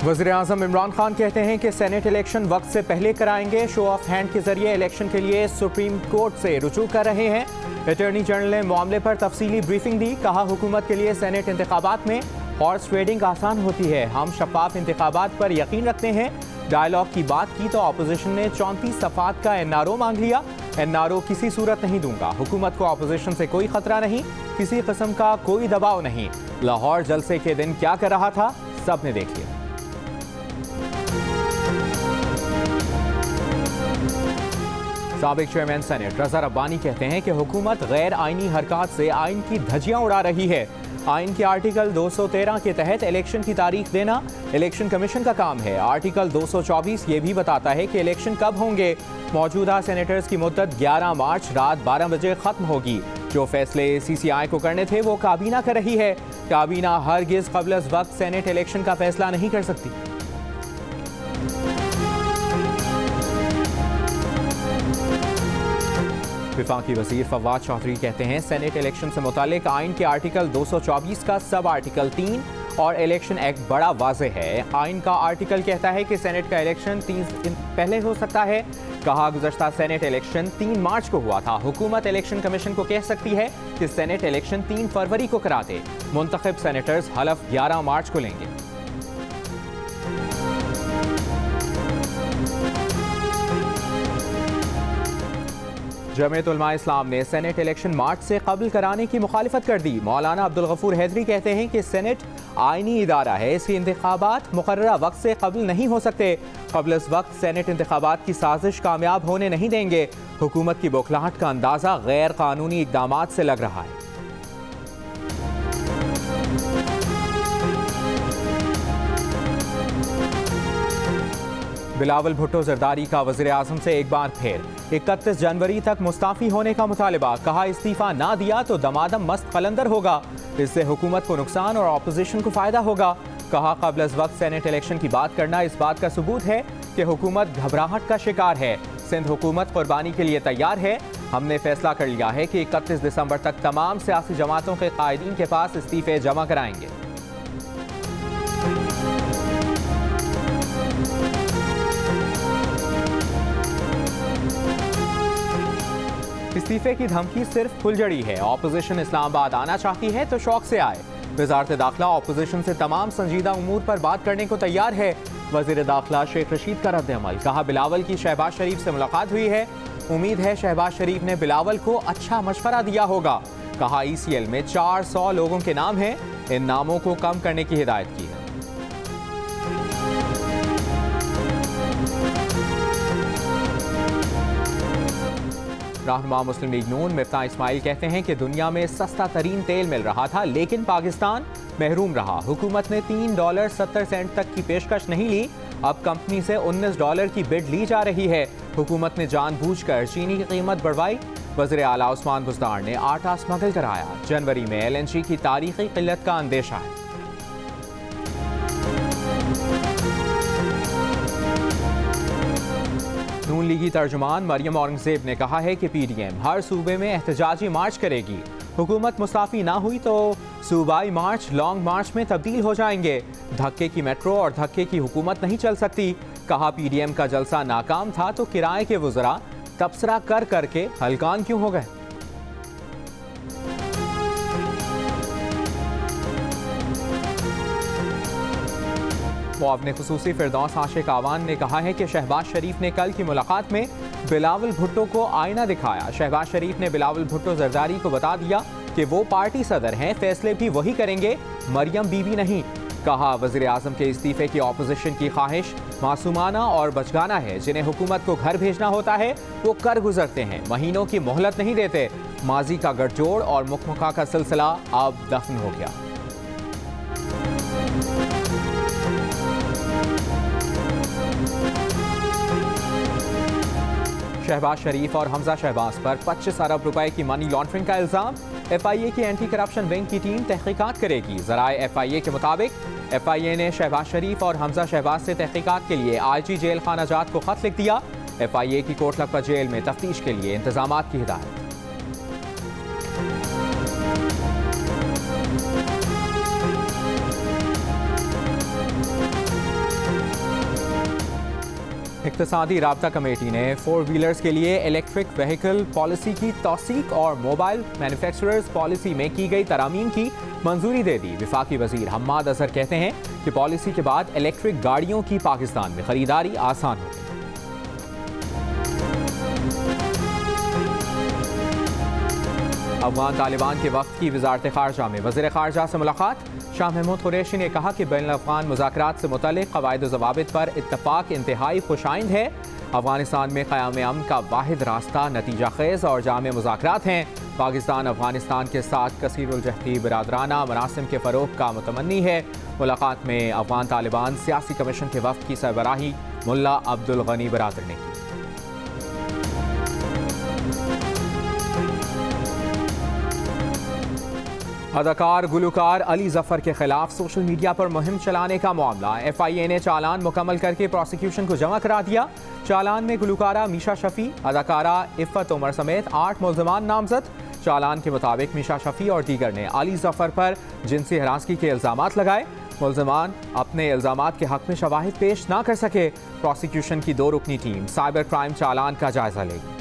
वज़ीर-ए-आज़म इमरान खान कहते हैं कि सेनेट इलेक्शन वक्त से पहले कराएंगे। शो ऑफ हैंड के जरिए इलेक्शन के लिए सुप्रीम कोर्ट से रुजू कर रहे हैं। अटॉर्नी जनरल ने मामले पर तफसीली ब्रीफिंग दी। कहा, हुकूमत के लिए सेनेट इंतखाबात में हॉर्स ट्रेडिंग आसान होती है। हम शफाफ इंतखाबात पर यकीन रखते हैं। डायलॉग की बात की तो अपोजिशन ने 34 सफ़ात का NRO मांग लिया। NRO किसी सूरत नहीं दूंगा। हुकूमत को अपोजिशन से कोई खतरा नहीं, किसी किस्म का कोई दबाव नहीं। लाहौर जलसे के दिन क्या कर रहा था, सब ने देख लिया। साबिक चेयरमैन सेनेट रज़ा रब्बानी कहते हैं कि हुकूमत गैर आइनी हरकत से आइन की धज्जियां उड़ा रही है। आइन के आर्टिकल 213 के तहत इलेक्शन की तारीख देना इलेक्शन कमीशन का काम है। आर्टिकल 224 ये भी बताता है कि इलेक्शन कब होंगे। मौजूदा सेनेटर्स की मुद्दत 11 मार्च रात 12 बजे खत्म होगी। जो फैसले CCI को करने थे वो काबीना कर रही है। काबीना हरगिज़ क़ब्ल अज़ वक्त सेनेट इलेक्शन का फैसला नहीं कर सकती। विफाकी वज़ीर फवाद चौधरी कहते हैं, सेनेट इलेक्शन से मुतालिक आइन के आर्टिकल 224 का सब आर्टिकल 3 और इलेक्शन एक्ट बड़ा वाज़ेह है। आइन का आर्टिकल कहता है कि सेनेट का इलेक्शन 3 दिन पहले हो सकता है। कहा, गुज़श्ता सेनेट इलेक्शन 3 मार्च को हुआ था। हुकूमत इलेक्शन कमीशन को कह सकती है कि सेनेट इलेक्शन 3 फरवरी को करा दे। मुंतखब सेनेटर्स हलफ 11 मार्च को लेंगे। जमीयत उलमा इस्लाम ने सेनेट इलेक्शन मार्च से कबल कराने की मुखालिफत कर दी। मौलाना अब्दुल गफूर हैदरी कहते हैं कि सेनेट आइनी इदारा है, इसके इंतखाबात मुकर्ररा वक्त से कबल नहीं हो सकते। कबल इस वक्त सेनेट इंतखाबात की साजिश कामयाब होने नहीं देंगे। हुकूमत की बौखलाहट का अंदाज़ा गैर कानूनी इक़दामात से लग रहा है। बिलावल भुट्टो जरदारी का वज़ीर-ए-आज़म से एक बार फिर 31 जनवरी तक मुस्ताफ़ी होने का मुतालबा। कहा, इस्तीफ़ा ना दिया तो दमादम मस्त कलंदर होगा। इससे हुकूमत को नुकसान और अपोजिशन को फ़ायदा होगा। कहा, क़ब्ल अज़ वक्त सेनेट इलेक्शन की बात करना इस बात का सबूत है कि हुकूमत घबराहट का शिकार है। सिंध हुकूमत कुर्बानी के लिए तैयार है। हमने फैसला कर लिया है कि 31 दिसंबर तक तमाम सियासी जमातों के कायदीन के पास इस्तीफ़े जमा कराएंगे। इस्तीफे की धमकी सिर्फ फुलझड़ी है। ऑपोजिशन इस्लामाबाद आना चाहती है तो शौक से आए। वज़ारत दाखिला ऑपोजिशन से तमाम संजीदा उमूर पर बात करने को तैयार है। वज़ीर दाखिला शेख रशीद का रद्द-ए-अमल। कहा, बिलावल की शहबाज शरीफ से मुलाकात हुई है। उम्मीद है शहबाज शरीफ ने बिलावल को अच्छा मशवरा दिया होगा। कहा, ECL में 400 लोगों के नाम हैं। इन नामों को कम करने की हिदायत की है। रहनुमा मुस्लिम लीग नून मिफ्ता इस्माइल कहते हैं कि दुनिया में सस्ता तरीन तेल मिल रहा था, लेकिन पाकिस्तान महरूम रहा। हुकूमत ने $3.70 तक की पेशकश नहीं ली। अब कंपनी से $19 की बिड ली जा रही है। हुकूमत ने जानबूझकर चीनी की कीमत बढ़वाई। वज़ीर आला उस्मान बुज़दार ने आटा स्मगल कराया। जनवरी में LNG की तारीखी किल्लत का अंदेशा है। नून लीगी तर्जुमान मरियम औरंगजेब ने कहा है कि PDM हर सूबे में एहतजाजी मार्च करेगी। हुकूमत मुस्ताफ़ी ना हुई तो सूबाई मार्च लॉन्ग मार्च में तब्दील हो जाएंगे। धक्के की मेट्रो और धक्के की हुकूमत नहीं चल सकती। कहा, PDM का जलसा नाकाम था तो किराए के वज़रा तबसरा कर करके हलकान क्यों हो गए। मुआवने खुसूसी फिरदौस आशिक आवान ने कहा है कि शहबाज शरीफ ने कल की मुलाकात में बिलावल भुट्टो को आईना दिखाया। शहबाज शरीफ ने बिलावल भुट्टो जरदारी को बता दिया कि वो पार्टी सदर हैं, फैसले भी वही करेंगे, मरियम बीबी नहीं। कहा, वज़ीर आज़म के इस्तीफे की ऑपोजिशन की ख्वाहिश मासूमाना और बचगाना है। जिन्हें हुकूमत को घर भेजना होता है वो कर गुजरते हैं, महीनों की मोहलत नहीं देते। माजी का गठजोड़ और मुखमुखा का सिलसिला अब दफन हो गया। शहबाज शरीफ और हमजा शहबाज पर 25 अरब रुपए की मनी लॉन्ड्रिंग का इल्ज़ाम। FIA की एंटी करप्शन विंग की टीम तहकीकात करेगी। ज़राए FIA के मुताबिक FIA ने शहबाज शरीफ और हमजा शहबाज से तहकीकात के लिए IG जेल खाना जात को खत लिख दिया। FIA की कोट लखपत जेल में तफ्तीश के लिए इंतजामात की हिदायत। इक्तिसादी राब्ता कमेटी ने 4 व्हीलर्स के लिए इलेक्ट्रिक व्हीकल पॉलिसी की तौसीक और मोबाइल मैन्युफैक्चरर्स पॉलिसी में की गई तरामीम की मंजूरी दे दी। वफाकी वजीर हम्माद अजहर कहते हैं कि पॉलिसी के बाद इलेक्ट्रिक गाड़ियों की पाकिस्तान में खरीदारी आसान होगी। अफगान तालिबान के वक्त की वजारत खारजा में वज़ीर खारजा से मुलाकात। शाह महमूद कुरैशी ने कहा कि बैनुल अफ़गान मुज़ाकरात से मुतल्लिक़ क़वाइद व ज़वाबित पर इत्तफ़ाक़ इंतहाई खुशाइंद है। अफ़गानिस्तान में क़याम अमन का वाहिद रास्ता नतीजा खेज़ और जामे मुज़ाकरात हैं। पाकिस्तान अफ़गानिस्तान के साथ कसीरुल जहती बिरादराना मनासिम के फ़रोग़ का मुतमन्नी है। मुलाकात में अफ़गान तालिबान सियासी कमीशन के वफ़द की सरबराही मुल्ला अब्दुल गनी बरादर ने की। अदाकार गुलकार अली जफर के खिलाफ सोशल मीडिया पर मुहिम चलाने का मामला। FIA ने चालान मुकम्मल करके प्रोसिक्यूशन को जमा करा दिया। चालान में गुलकारा मीशा शफी, अदाकारा इफ़्फ़त उमर समेत 8 मुल्ज़िमान नामजद। चालान के मुताबिक मीशा शफी और दीगर ने अली जफर पर जिनसी हरासगी के इल्ज़ामात लगाए। मुल्ज़िमान अपने इल्ज़ामात के हक़ में शवाहिद पेश ना कर सके। प्रोसिक्यूशन की 2 रुकनी टीम साइबर क्राइम चालान का जायजा लेगी।